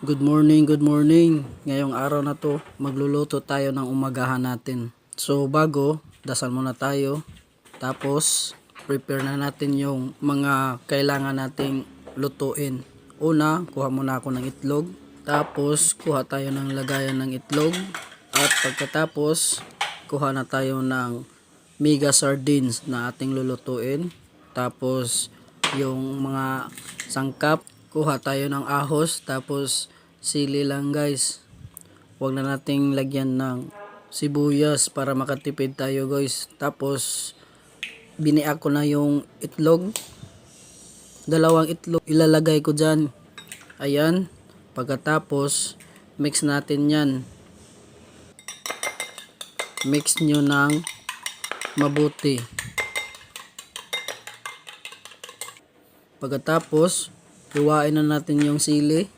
Good morning, good morning. Ngayong araw na to, magluluto tayo ng umagahan natin. So bago, dasal muna tayo. Tapos, prepare na natin yung mga kailangan nating lutuin. Una, kuha muna ako ng itlog. Tapos, kuha tayo ng lagayan ng itlog. At pagkatapos, kuha na tayo ng mega sardines na ating lulutuin. Tapos, yung mga sangkap, kuha tayo ng ahos, tapos sili lang guys. Huwag na nating lagyan ng sibuyas para makatipid tayo guys. Tapos biniak ko na yung itlog, dalawang itlog ilalagay ko dyan. Ayan. Pagkatapos mix natin yan, mix nyo ng mabuti. Pagkatapos, luwain na natin yung sili.